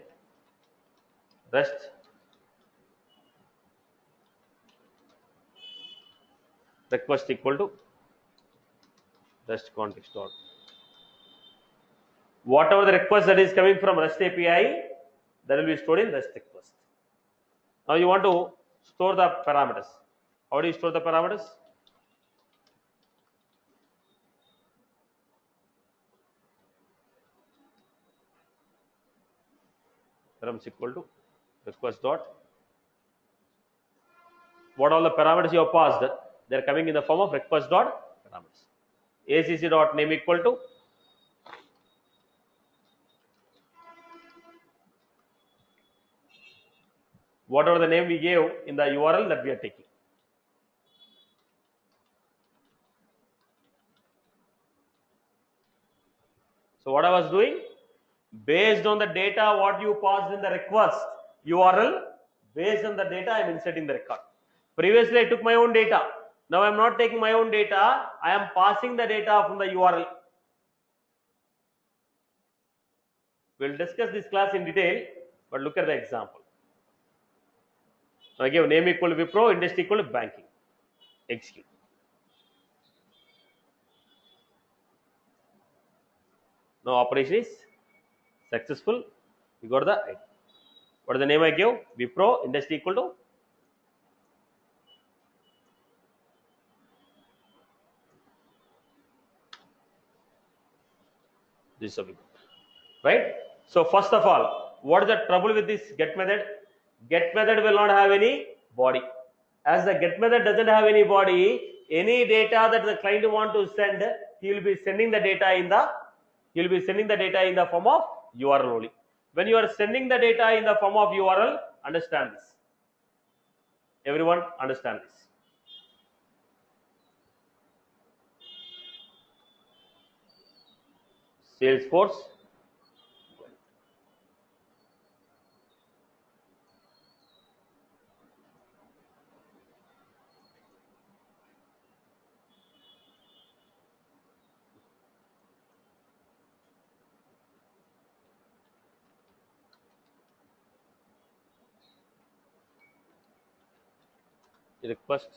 REST request equal to REST context dot. Whatever the request that is coming from REST API, that will be stored in REST request. Now you want to store the parameters. How do you store the parameters? Params equal to request dot. What all the parameters you have passed, they are coming in the form of request dot parameters. ACC dot name equal to whatever the name we gave in the URL that we are taking. So what I was doing, based on the data what you passed in the request URL, based on the data I am inserting the record. Previously I took my own data. Now I am not taking my own data, I am passing the data from the URL. We will discuss this class in detail, but look at the example. I give name equal to Wipro, industry equal to banking. Execute. Now operation is successful. We got the ID. What is the name I give? Wipro, industry equal to this is right? So first of all, what is the trouble with this get method? Get method will not have any body. As the get method doesn't have any body, any data that the client want to send, he will be sending the data in the form of URL only. When you are sending the data in the form of URL, understand this. Everyone understand this. Salesforce. Request.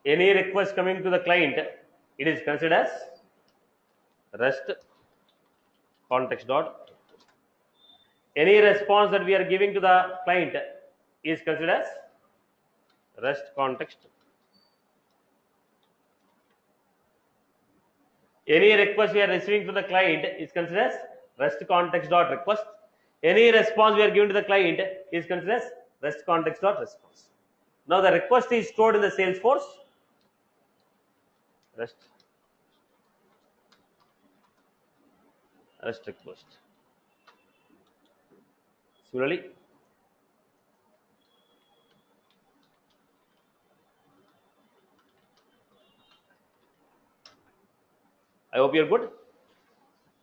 Any request coming to the client, it is considered as REST context dot. Any response that we are giving to the client is considered as REST context. Any request we are receiving to the client is considered as REST context dot request. Any response we are giving to the client is considered as REST context dot response. Now the request is stored in the Salesforce. REST request. Similarly, I hope you are good.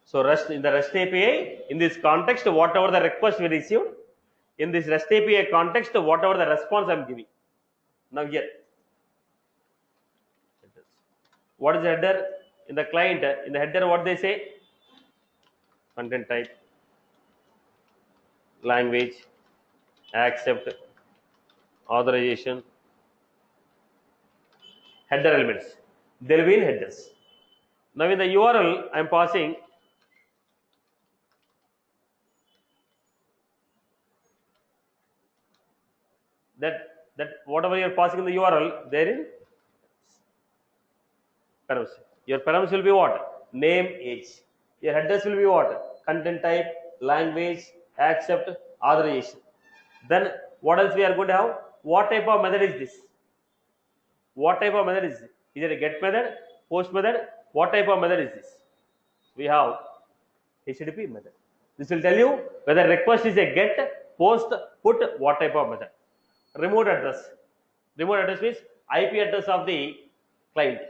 So REST, in the REST API, in this context, whatever the request we received, in this REST API context, whatever the response I am giving. Now here, what is the header? In the client, in the header, what they say? Content type, language, accept, authorization, header elements. There will be in headers. Now in the URL, I am passing that whatever you are passing in the URL, there in params. Your params will be what? Name, age. Your headers will be what? Content type, language, accept, authorization. Then what else we are going to have? What type of method is this? What type of method is this? Is it a get method, post method? What type of method is this? We have HTTP method. This will tell you whether request is a get, post, put, what type of method. Remote address. Remote address means IP address of the client.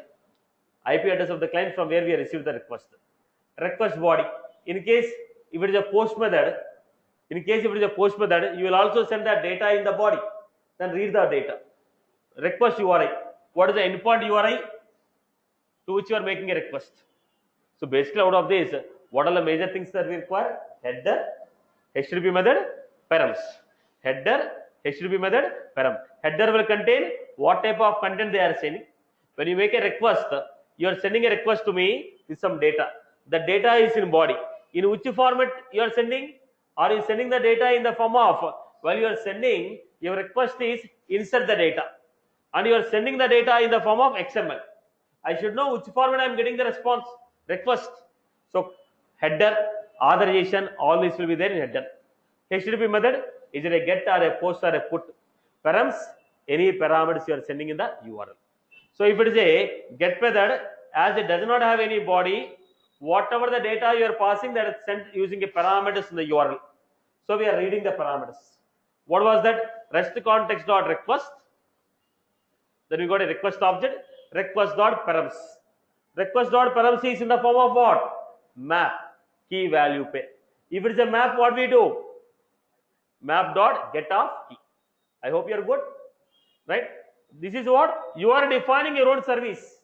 IP address of the client from where we received the request. Request body. In case if it is a post method, you will also send the data in the body. Then read the data. Request URI. What is the endpoint URI to which you are making a request? So basically, out of this, what are the major things that we require? Header, HTTP method, params. Header, HTTP method, param. Header will contain what type of content they are sending. When you make a request, you are sending a request to me with some data. The data is in body. In which format you are sending? Are you sending the data in the form of, while you are sending, your request is insert the data. And you are sending the data in the form of XML. I should know which format I am getting the response, request. So header, authorization, all this will be there in header. HTTP method, is it a get or a post or a put? Params, any parameters you are sending in the URL. So if it is a get method, as it does not have any body, whatever the data you are passing, that is sent using a parameters in the URL. So we are reading the parameters. What was that? REST context dot request. Then we got a request object, request dot params. Request dot params is in the form of what? Map, key value pair. If it is a map, what we do? Map dot get of key. I hope you are good, right? This is what you are defining your own service.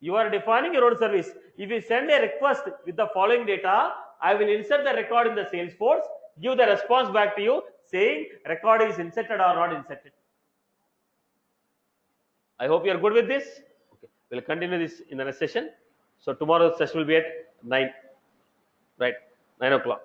You are defining your own service. If you send a request with the following data, I will insert the record in the Salesforce, give the response back to you saying record is inserted or not inserted. I hope you are good with this. Okay. We'll continue this in the next session. So tomorrow's session will be at 9, right? 9 o'clock.